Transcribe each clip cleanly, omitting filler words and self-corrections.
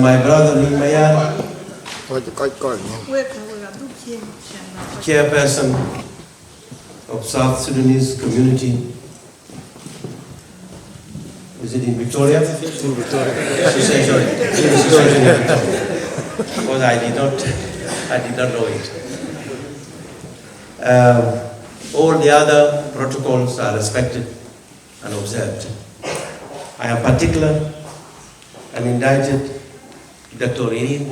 my brother Mayan, chairperson of South Sudanese community. Is it in Victoria? It's in Victoria. Because I did not know it. All the other protocols are respected and observed. I am particular and indicted Dr. Irene,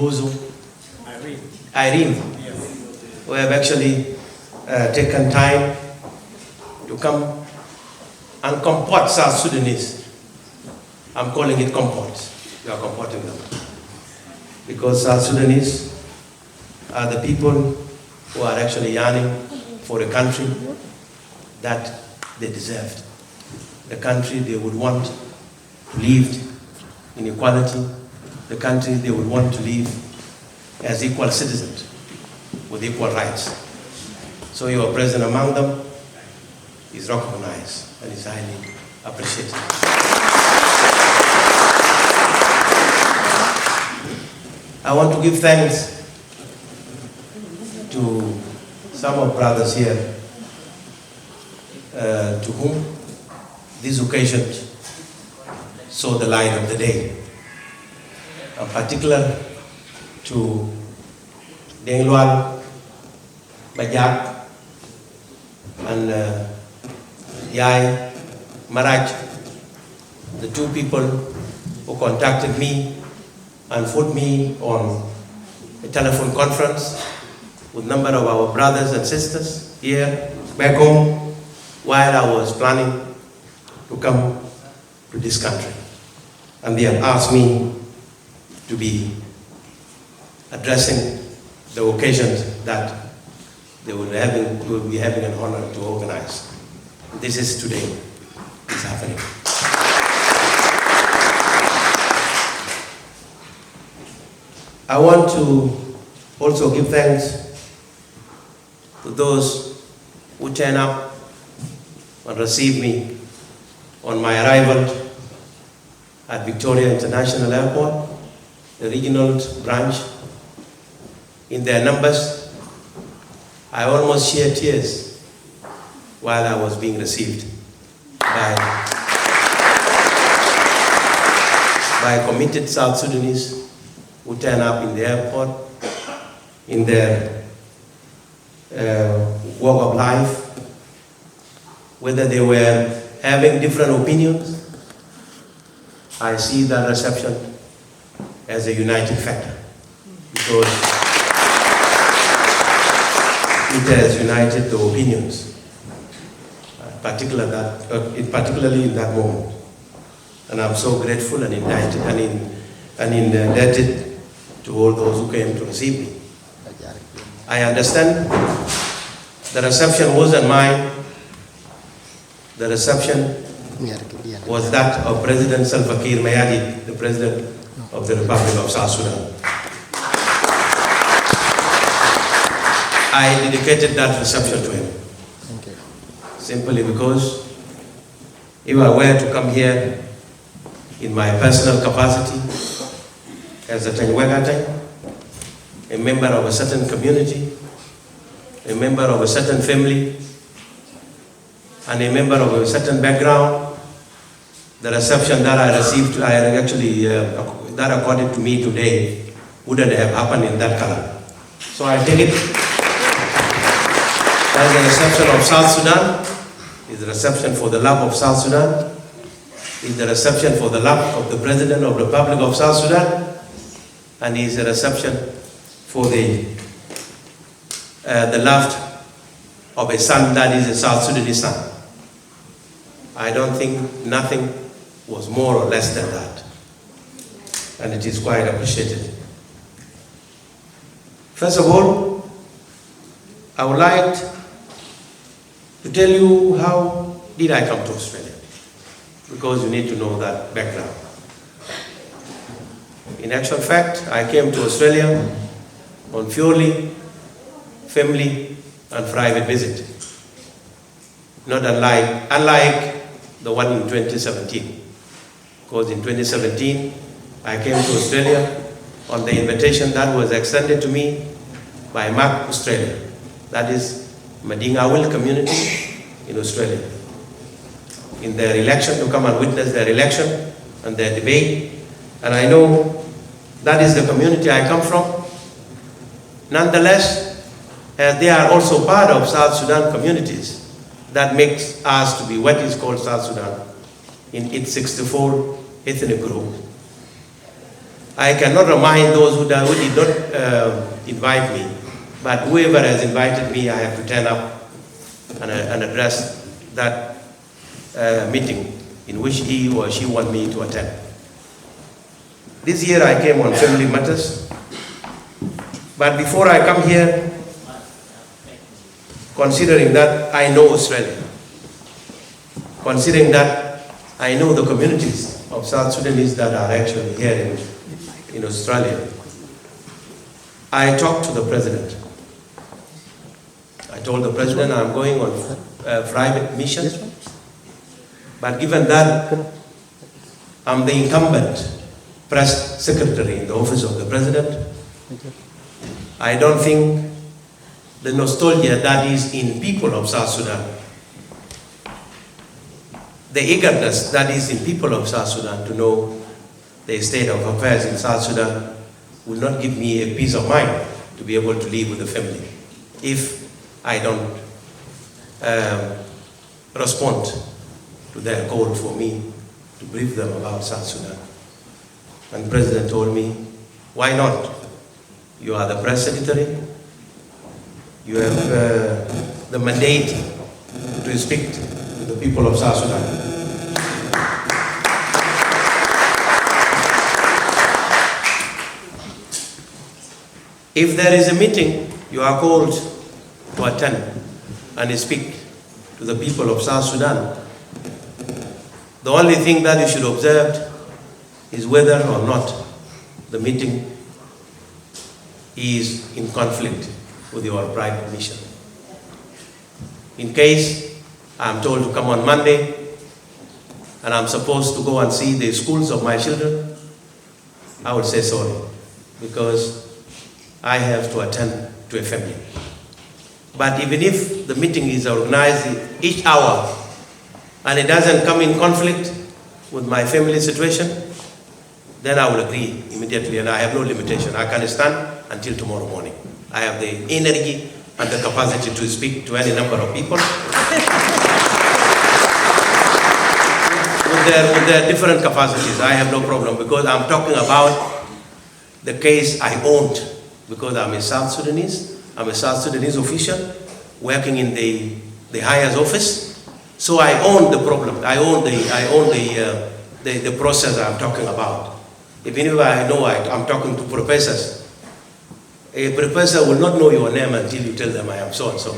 who have actually taken time to come and comport South Sudanese. I'm calling it comport. You are comporting them. Because South Sudanese are the people who are actually yearning for a country that they deserved. The country they would want to live in equality, the country they would want to live as equal citizens with equal rights. So your presence among them is recognized and is highly appreciated. I want to give thanks to some of brothers here to whom this occasion saw the light of the day. In particular to Denglwal, Ajak, and Yai Maraj, the two people who contacted me and put me on a telephone conference with a number of our brothers and sisters here back home while I was planning to come to this country. And they have asked me to be addressing the occasions that they will be having an honor to organize. This is today. It's happening. I want to also give thanks to those who turn up and receive me on my arrival at Victoria International Airport, the regional branch. In their numbers, I almost shed tears while I was being received by committed South Sudanese who turn up in the airport in their walk of life, whether they were having different opinions. I see that reception as a uniting factor because it has united the opinions, particularly in that moment. And I'm so grateful and indebted to all those who came to receive me. I understand the reception wasn't mine. The reception was that of President Salva Kiir Mayardit, the President of the Republic of South Sudan. I dedicated that reception to him. Simply because if I were to come here in my personal capacity as Ateny Wek Ateny, a member of a certain community, a member of a certain family, and a member of a certain background, the reception that I received, that according to me today, wouldn't have happened in that color. So I take it as the reception of South Sudan, is the reception for the love of South Sudan, is the reception for the love of the President of the Republic of South Sudan, and is a reception for the love of a son that is a South Sudanese son. I don't think nothing was more or less than that. And it is quite appreciated. First of all, I would like to tell you how did I come to Australia, because you need to know that background. In actual fact, I came to Australia on purely family and private visit. Not unlike the one in 2017. Because in 2017, I came to Australia on the invitation that was extended to me by MAC Australia, that is Madinga community in Australia, in their election, to come and witness their election and their debate. And I know that is the community I come from. Nonetheless, as they are also part of South Sudan communities, that makes us to be what is called South Sudan in its 64 ethnic group. I cannot remind those who did not invite me, but whoever has invited me, I have to turn up and address that meeting in which he or she want me to attend. This year I came on family matters, but before I come here, considering that I know Australia, considering that I know the communities of South Sudanese that are actually here in Australia, I talked to the president. I told the president I'm going on a private mission, but given that I'm the incumbent press secretary in the office of the president, I don't think the nostalgia that is in people of South Sudan, the eagerness that is in people of South Sudan to know the state of affairs in South Sudan will not give me a peace of mind to be able to live with the family if I don't respond to their call for me to brief them about South Sudan. And the president told me, why not? You are the press secretary. You have the mandate to speak to the people of South Sudan. If there is a meeting, you are called to attend and speak to the people of South Sudan. The only thing that you should observe is whether or not the meeting is in conflict with your private mission. In case I'm told to come on Monday and I'm supposed to go and see the schools of my children, I would say sorry, because I have to attend to a family. But even if the meeting is organized each hour and it doesn't come in conflict with my family situation, then I will agree immediately, and I have no limitation. I can stand until tomorrow morning. I have the energy and the capacity to speak to any number of people with their different capacities. I have no problem, because I'm talking about the case I owned, because I'm a South Sudanese. I'm a South Sudanese official working in the highest office. So I own the problem. I own the process I'm talking about. Even if I know I'm talking to professors, a professor will not know your name until you tell them I am so and so.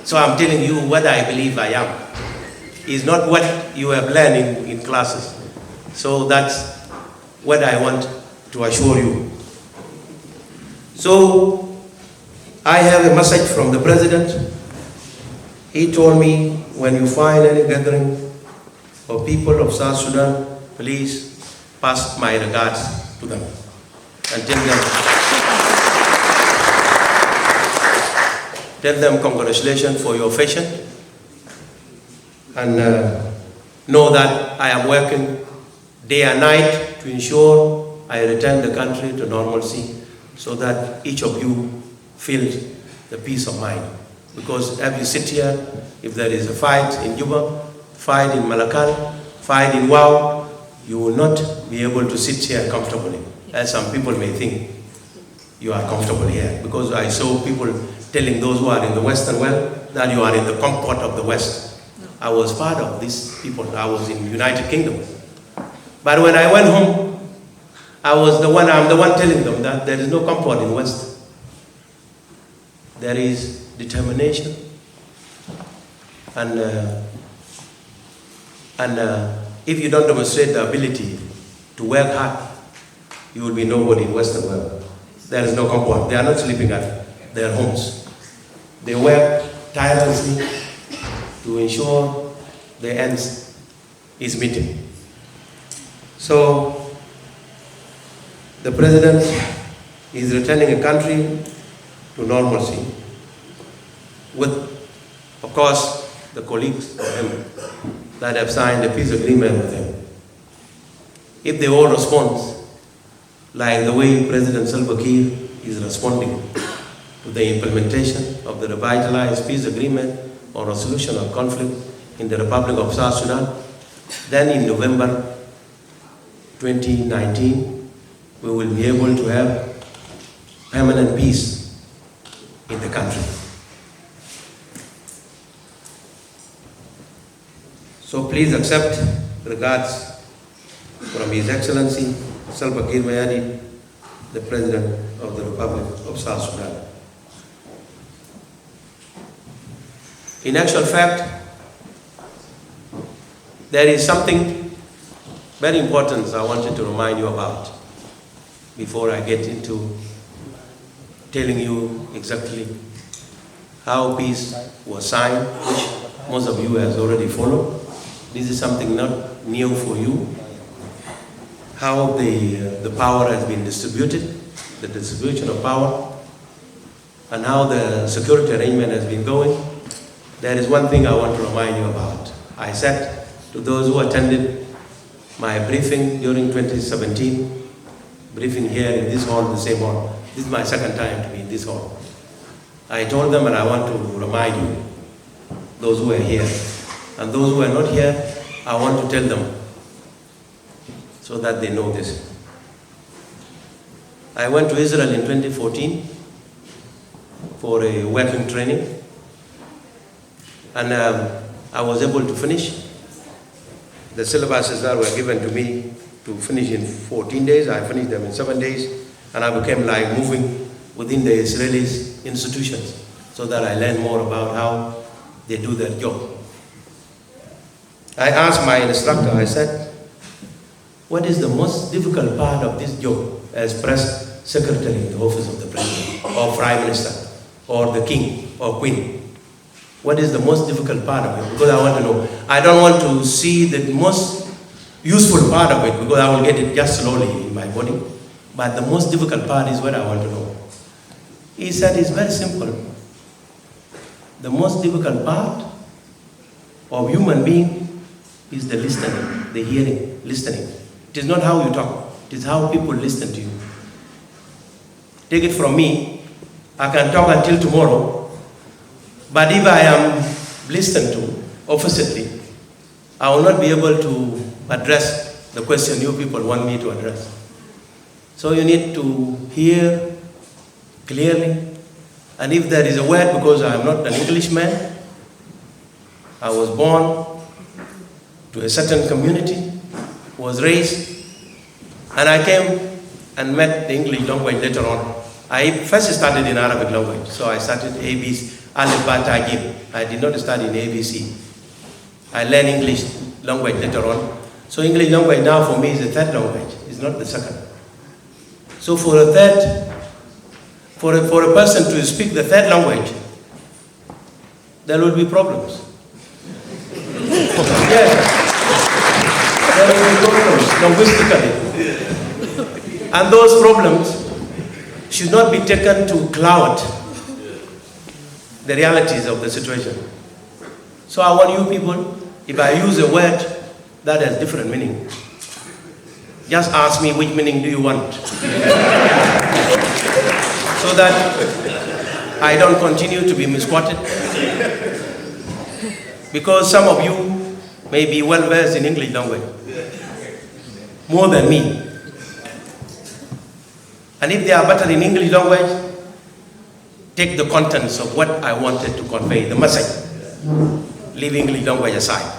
So I'm telling you what I believe I am. It's not what you have learned in classes. So that's what I want to assure you. So I have a message from the president. He told me, when you find any gathering of people of South Sudan, please pass my regards to them and tell them congratulations for your fashion, and know that I am working day and night to ensure I return the country to normalcy, so that each of you feels the peace of mind. Because as you sit here, if there is a fight in Juba, fight in Malakal, fight in Wau, you will not be able to sit here comfortably, as some people may think you are comfortable here. Because I saw people telling those who are in the Western world that you are in the comfort of the West. I was part of these people. I was in the United Kingdom. But when I went home, I'm the one telling them that there is no comfort in the West. There is determination and if you don't demonstrate the ability to work hard, you will be nobody in Western world. There is no comfort. They are not sleeping at their homes. They work tirelessly to ensure the ends is meeting. So the president is returning a country to normalcy with, of course, the colleagues of him that have signed a peace agreement with him. If they all respond like the way President Salva Kiir is responding to the implementation of the revitalized peace agreement or resolution of conflict in the Republic of South Sudan, then in November 2019, we will be able to have permanent peace in the country. So please accept regards from His Excellency Salva Kiir Mayardit, the President of the Republic of South Sudan. In actual fact, there is something very important I wanted to remind you about before I get into telling you exactly how peace was signed, which most of you has already followed. This is something not new for you. How the power has been distributed, the distribution of power, and how the security arrangement has been going. There is one thing I want to remind you about. I said to those who attended my briefing during 2017, briefing here in this hall, the same hall. This is my second time to be in this hall. I told them, and I want to remind you, those who are here, and those who are not here, I want to tell them so that they know this. I went to Israel in 2014 for a working training, and I was able to finish. The syllabuses that were given to me to finish in 14 days, I finished them in 7 days, and I became like moving within the Israeli institutions so that I learned more about how they do their job. I asked my instructor, I said, what is the most difficult part of this job as press secretary in the office of the president, or prime minister, or the king, or queen? What is the most difficult part of it? Because I want to know. I don't want to see the most useful part of it, because I will get it just slowly in my body. But the most difficult part is what I want to know. He said it's very simple. The most difficult part of human being is the listening, the hearing, listening. It is not how you talk, it is how people listen to you. Take it from me, I can talk until tomorrow, but if I am listened to oppositely, I will not be able to address the question you people want me to address. So you need to hear clearly, and if there is a word, because I am not an Englishman, I was born to a certain community, was raised, and I came and met the English language later on. I first started in Arabic language, so I started ABC, Alif Ba Ta Jim. I did not study in ABC. I learned English language later on. So English language now for me is the third language, it's not the second. So for a person to speak the third language, there will be problems. Yes, there will be problems linguistically. And those problems should not be taken to cloud the realities of the situation. So I want you people, if I use a word that has different meaning, just ask me which meaning do you want, so that I don't continue to be misquoted. Because some of you may be well versed in English language, more than me. And if they are better in English language, take the contents of what I wanted to convey, the message. Leave English language aside.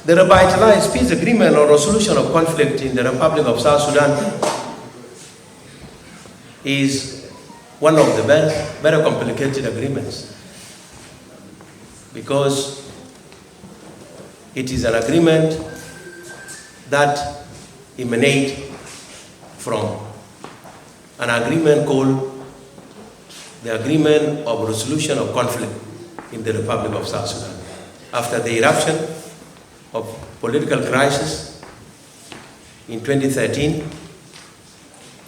The revitalized peace agreement or resolution of conflict in the Republic of South Sudan is one of the very complicated agreements, because it is an agreement that emanates from an agreement called the Agreement of Resolution of Conflict in the Republic of South Sudan. After the eruption of political crisis in 2013,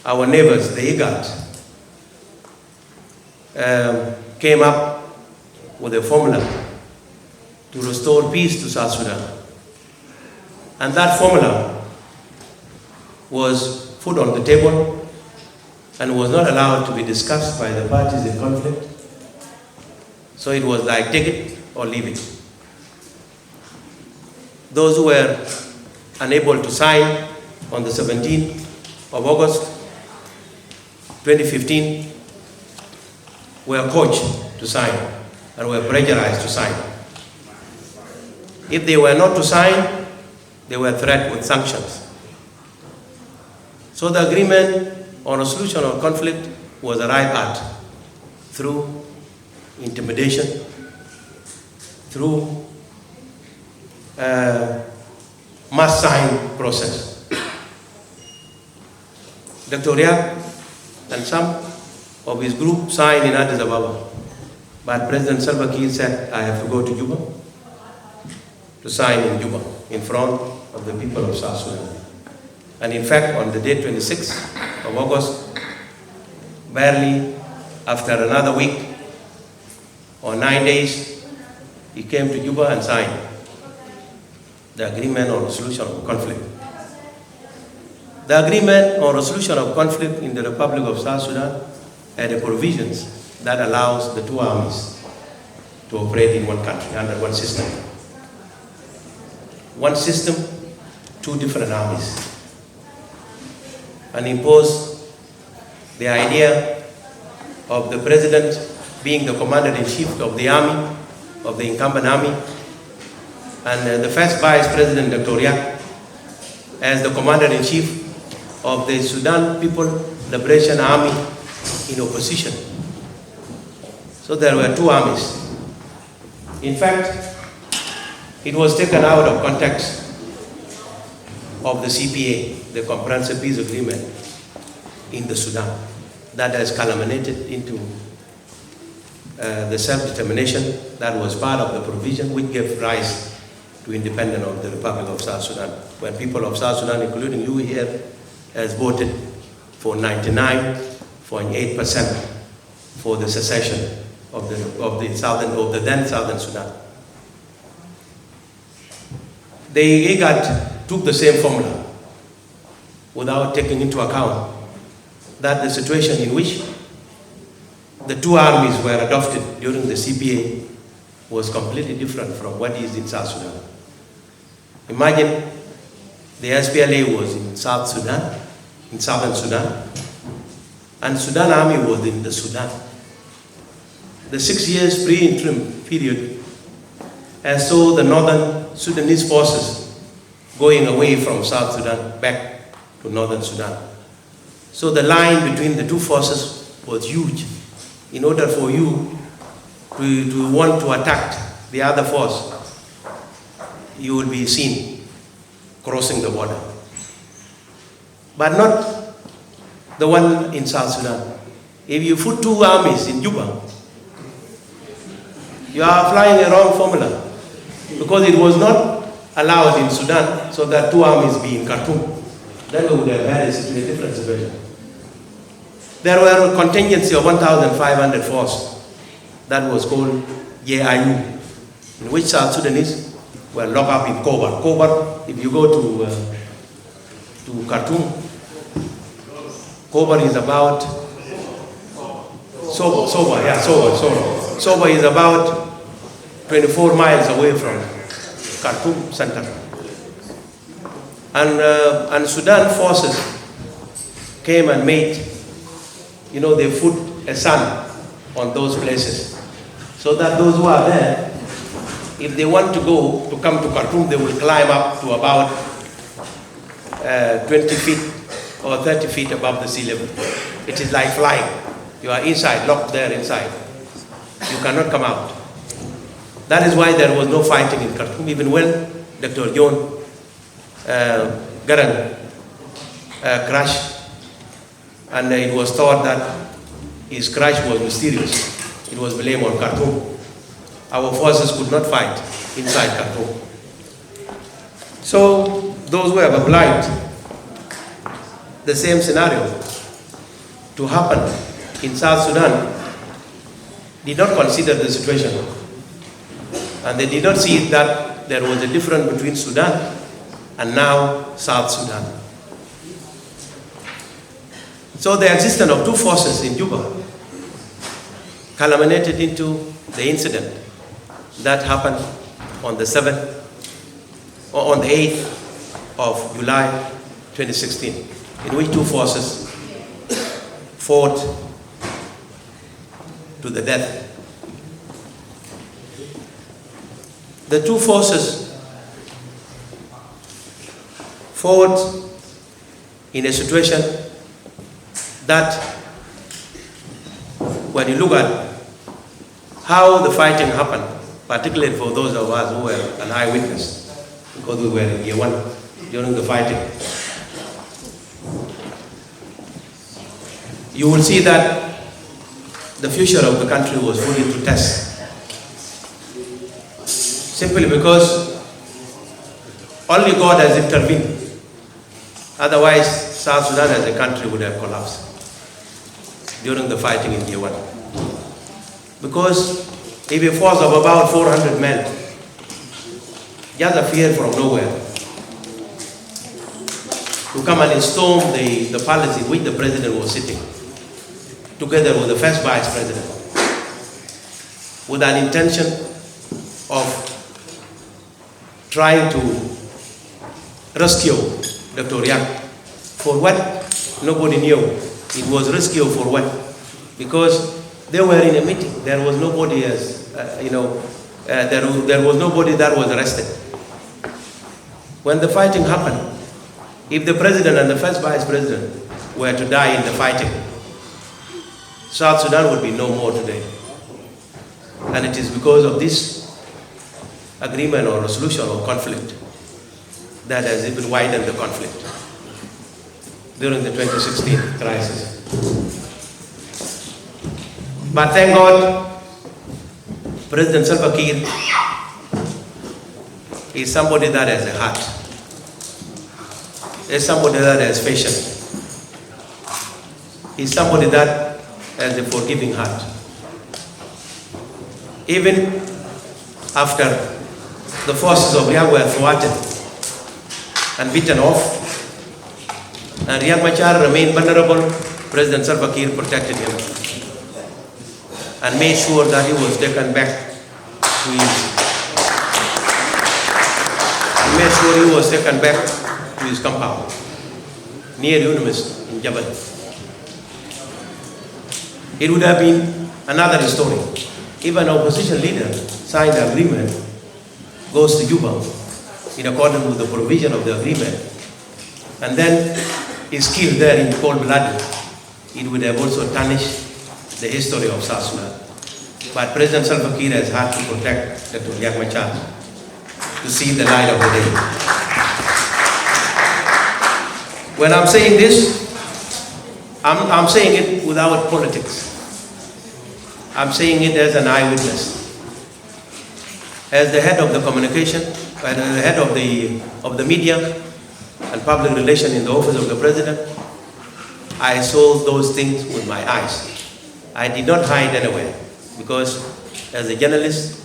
our neighbors, the IGAD, came up with a formula to restore peace to South Sudan. And that formula was put on the table and was not allowed to be discussed by the parties in conflict. So it was like, take it or leave it. Those who were unable to sign on the 17th of August 2015 were coached to sign and were pressurized to sign. If they were not to sign, they were threatened with sanctions. So the agreement on resolution of conflict was arrived at through intimidation, through mass sign process. Dr. Riak and some of his group signed in Addis Ababa, but President Salva Kiir said, I have to go to Juba to sign in Juba in front of the people of South Sudan. And in fact, on the day 26th of August, barely after another week or 9 days, he came to Juba and signed the agreement on resolution of conflict. The agreement on resolution of conflict in the Republic of South Sudan had a provisions that allows the two armies to operate in one country under one system. One system, two different armies. And imposed the idea of the president being the commander-in-chief of the army, of the incumbent army, and the first vice president, Dr. Riak, as the commander-in-chief of the Sudan People Liberation Army in opposition. So there were two armies. In fact, it was taken out of context of the CPA, the Comprehensive Peace Agreement in the Sudan, that has culminated into the self-determination that was part of the provision which gave rise to independence of the Republic of South Sudan. When people of South Sudan, including you here, has voted for 99.8% for the secession of the then Southern Sudan. The IGAD took the same formula without taking into account that the situation in which the two armies were adopted during the CPA was completely different from what is in South Sudan. Imagine the SPLA was in South Sudan, in Southern Sudan, and Sudan Army was in the Sudan. The 6 years pre-interim period, and so the Northern Sudanese forces going away from South Sudan back to Northern Sudan. So the line between the two forces was huge. In order for you to want to attack the other force, you will be seen crossing the border. But not the one in South Sudan. If you put two armies in Juba, you are applying a wrong formula, because it was not allowed in Sudan so that two armies be in Khartoum. Then we would have had a different situation. There were a contingency of 1,500 force that was called JIU, in which South Sudanese were locked up in Kobar. Kobar, if you go to Khartoum, Kobar is about Soba is about 24 miles away from Khartoum center. And Sudan forces came and made, they put a sun on those places, so that those who are there, if they want to come to Khartoum, they will climb up to about 20 feet or 30 feet above the sea level. It is like flying. You are inside, locked there inside. You cannot come out. That is why there was no fighting in Khartoum, even when Dr. John Garang crashed, and it was thought that his crash was mysterious. It was blamed on Khartoum. Our forces could not fight inside Khartoum. So those who have applied the same scenario to happen in South Sudan did not consider the situation. And they did not see that there was a difference between Sudan and now South Sudan. So the existence of two forces in Juba culminated into the incident that happened on the 7th or on the 8th of July 2016, in which two forces fought to the death. The two forces fought in a situation that, when you look at how the fighting happened, particularly for those of us who were an eyewitness, because we were in year one during the fighting, you will see that the future of the country was fully to test. Simply because only God has intervened. Otherwise, South Sudan as a country would have collapsed during the fighting in year one. Because if a force of about 400 men just appeared from nowhere to come and storm the palace in which the president was sitting, together with the first vice president, with an intention of trying to rescue Dr. Yak. For what? Nobody knew. It was rescue for what? Because they were in a meeting. There was nobody as, there was nobody that was arrested. When the fighting happened, if the president and the first vice president were to die in the fighting, South Sudan would be no more today. And it is because of this agreement or resolution or conflict that has even widened the conflict during the 2016 crisis. But thank God, President Salva Kiir is somebody that has a heart. Is somebody that has patience. He's somebody that has a forgiving heart. Even after the forces of Riek were thwarted and beaten off, and Riek Machar remained vulnerable, President Salva Kiir protected him and made sure that he was taken back to his compound near Unimis in Jabal. It would have been another story if an opposition leader signed an agreement, goes to Juba in accordance with the provision of the agreement, and then is killed there in cold blood. It would have also tarnished the history of South Sudan. But President Salva Kiir has had to protect Dr. Riek Machar to see the light of the day. When I'm saying this, I'm saying it without politics. I'm saying it as an eyewitness. As the head of the communication, and the head of the media and public relations in the office of the president, I saw those things with my eyes. I did not hide anywhere, because as a journalist,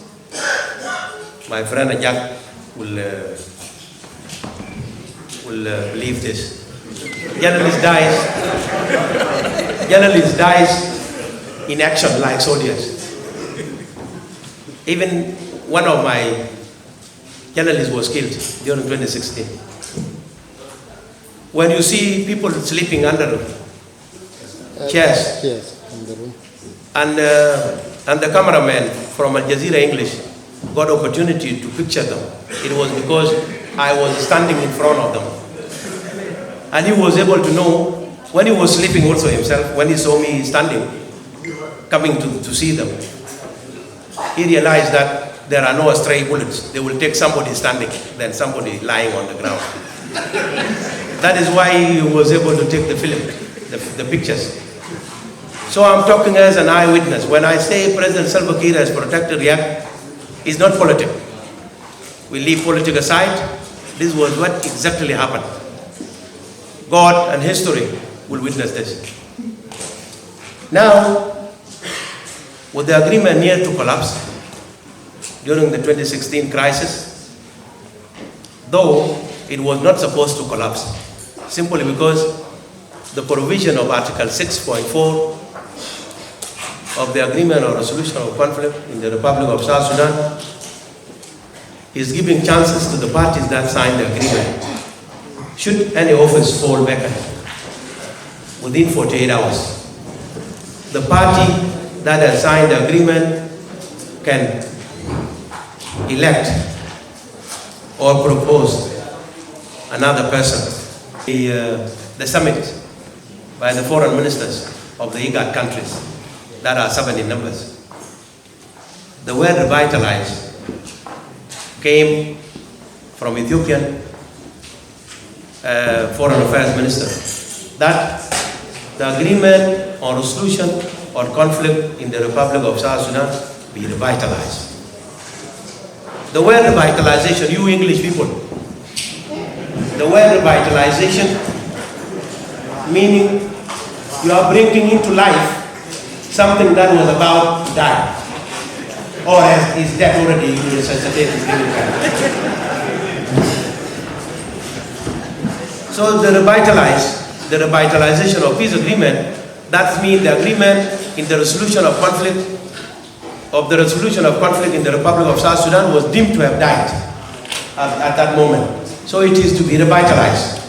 my friend Ajak will believe this. Journalist dies in action like soldiers. Even one of my journalists was killed during 2016. When you see people sleeping under chairs, yes, in the room, and the cameraman from Al Jazeera English got opportunity to picture them, it was because I was standing in front of them. And he was able to know, when he was sleeping also himself, when he saw me standing, coming to see them, he realized that there are no stray bullets. They will take somebody standing than somebody lying on the ground. That is why he was able to take the film, the pictures. So I'm talking as an eyewitness. When I say President Salva Kiir has protected Riek, it's not politics. We leave politics aside. This was what exactly happened. God and history will witness this. Now, with the agreement near to collapse during the 2016 crisis, though it was not supposed to collapse, simply because the provision of Article 6.4 of the Agreement or Resolution of Conflict in the Republic of South Sudan is giving chances to the parties that signed the agreement, should any office fall vacant within 48 hours. The party that has signed the agreement can elect or propose another person. The summit by the foreign ministers of the IGAD countries that are 7 in numbers. The word revitalize came from Ethiopian foreign affairs minister, that the agreement on resolution or conflict in the Republic of South Sudan be revitalized. The word revitalization, you English people, the word revitalization meaning you are bringing into life something that was about to die, or is dead already, you resuscitate. So the revitalization of peace agreement, that means the agreement in the resolution of conflict, in the Republic of South Sudan was deemed to have died at that moment. So it is to be revitalized.